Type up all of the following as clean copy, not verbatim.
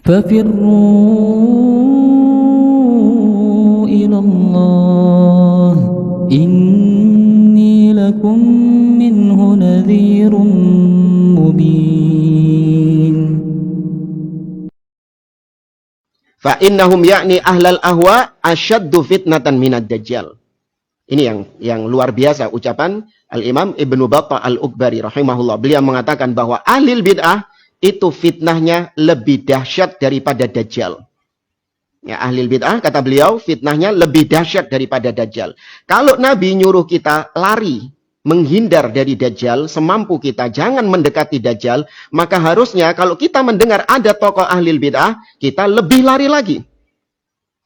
ففروا إلى الله إني لكم منه نذير مبين. فإنهم yakni ahlal ahwa asyaddu fitnatan minad dajjal. Ini yang luar biasa ucapan Al-Imam Ibnu Battah Al-Ukbari rahimahullah. Beliau mengatakan bahwa ahlul bid'ah itu fitnahnya lebih dahsyat daripada dajjal. Ya, ahlul bid'ah kata beliau fitnahnya lebih dahsyat daripada dajjal. Kalau Nabi nyuruh kita lari, menghindar dari dajjal semampu kita, jangan mendekati dajjal, maka harusnya kalau kita mendengar ada tokoh ahlul bid'ah, kita lebih lari lagi.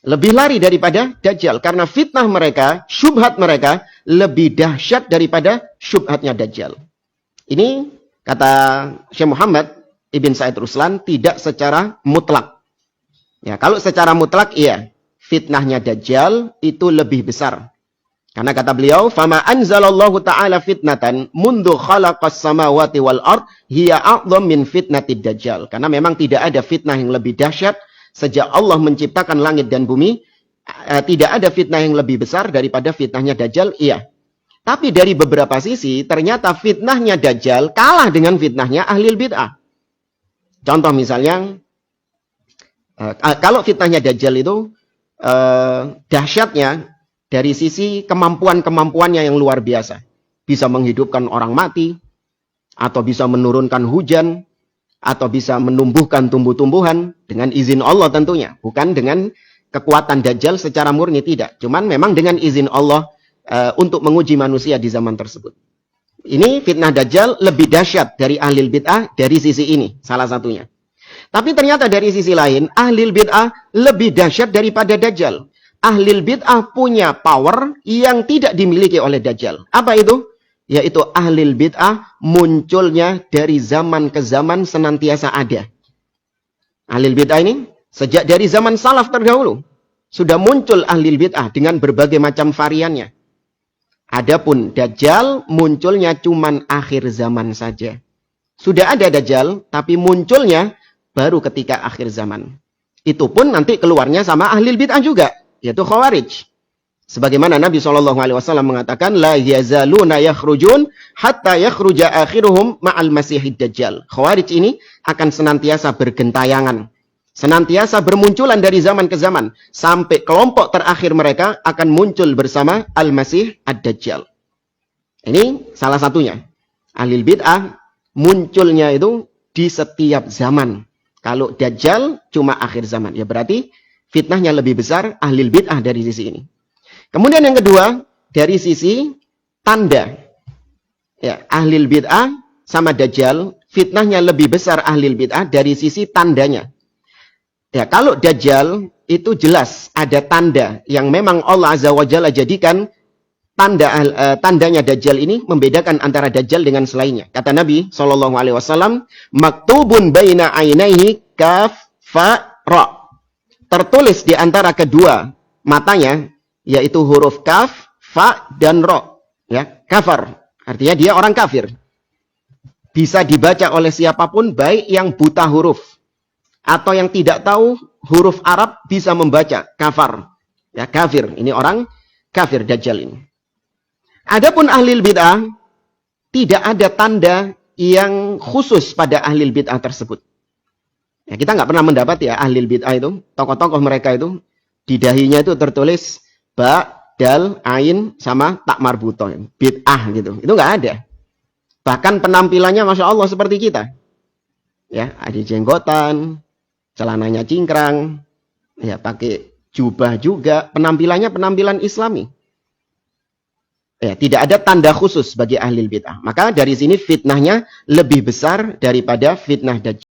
Lebih lari daripada dajjal karena fitnah mereka, syubhat mereka lebih dahsyat daripada syubhatnya dajjal. Ini kata Syekh Muhammad Ibn Said Ruslan tidak secara mutlak. Ya, kalau secara mutlak iya, fitnahnya dajjal itu lebih besar. Karena kata beliau, "Fama anzalallahu ta'ala fitnatan mundu khalaqas samawati wal ard hiya a'dham min fitnatid dajjal." Karena memang tidak ada fitnah yang lebih dahsyat sejak Allah menciptakan langit dan bumi, tidak ada fitnah yang lebih besar daripada fitnahnya dajjal, iya. Tapi dari beberapa sisi ternyata fitnahnya dajjal kalah dengan fitnahnya ahlul bid'ah. Contoh misalnya, kalau fitnahnya dajjal itu dahsyatnya dari sisi kemampuan-kemampuannya yang luar biasa. Bisa menghidupkan orang mati, atau bisa menurunkan hujan, atau bisa menumbuhkan tumbuh-tumbuhan dengan izin Allah tentunya. Bukan dengan kekuatan dajjal secara murni, tidak. Cuman memang dengan izin Allah untuk menguji manusia di zaman tersebut. Ini fitnah dajjal lebih dahsyat dari ahlul bid'ah dari sisi ini, salah satunya. Tapi ternyata dari sisi lain, ahlul bid'ah lebih dahsyat daripada dajjal. Ahlul bid'ah punya power yang tidak dimiliki oleh dajjal. Apa itu? Yaitu ahlul bid'ah munculnya dari zaman ke zaman senantiasa ada. Ahlul bid'ah ini sejak dari zaman salaf terdahulu sudah muncul ahlul bid'ah dengan berbagai macam variannya. Adapun dajjal munculnya cuman akhir zaman saja. Sudah ada dajjal tapi munculnya baru ketika akhir zaman. Itu pun nanti keluarnya sama ahlul bid'ah juga, yaitu khawarij. Sebagaimana Nabi SAW mengatakan, la yazaluna yakhrujun hatta yakhruja akhiruhum ma'al masihid dajjal. Khawarij ini akan senantiasa bergentayangan, senantiasa bermunculan dari zaman ke zaman, sampai kelompok terakhir mereka akan muncul bersama al-masih ad-dajjal. Ini salah satunya. Ahlul bid'ah munculnya itu di setiap zaman. Kalau dajjal cuma akhir zaman, ya berarti fitnahnya lebih besar ahlul bid'ah dari sisi ini. Kemudian yang kedua, dari sisi tanda. Ya, ahlul bid'ah sama dajjal, fitnahnya lebih besar ahlul bid'ah dari sisi tandanya. Ya, kalau dajjal itu jelas ada tanda yang memang Allah Azza wa Jalla jadikan tandanya dajjal ini membedakan antara dajjal dengan selainnya. Kata Nabi SAW, maktubun baina ainaihi kaf fa ra. Tertulis di antara kedua matanya yaitu huruf kaf, fa dan ra. Ya, kafar. Artinya dia orang kafir. Bisa dibaca oleh siapapun, baik yang buta huruf atau yang tidak tahu huruf Arab bisa membaca kafar. Ya, kafir. Ini orang kafir dajjal ini. Adapun ahlul bid'ah tidak ada tanda yang khusus pada ahlul bid'ah tersebut. Ya, kita nggak pernah mendapat ya ahlul bid'ah itu, tokoh-tokoh mereka itu di dahinya itu tertulis ba, dal, ain sama tak marbutoh, bid'ah gitu. Itu nggak ada. Bahkan penampilannya Masya Allah seperti kita. Ya, ada jenggotan, celananya cingkrang, ya pakai jubah juga, penampilannya penampilan Islami. Ya, tidak ada tanda khusus bagi ahlul bid'ah. Maka dari sini fitnahnya lebih besar daripada fitnah dajjal.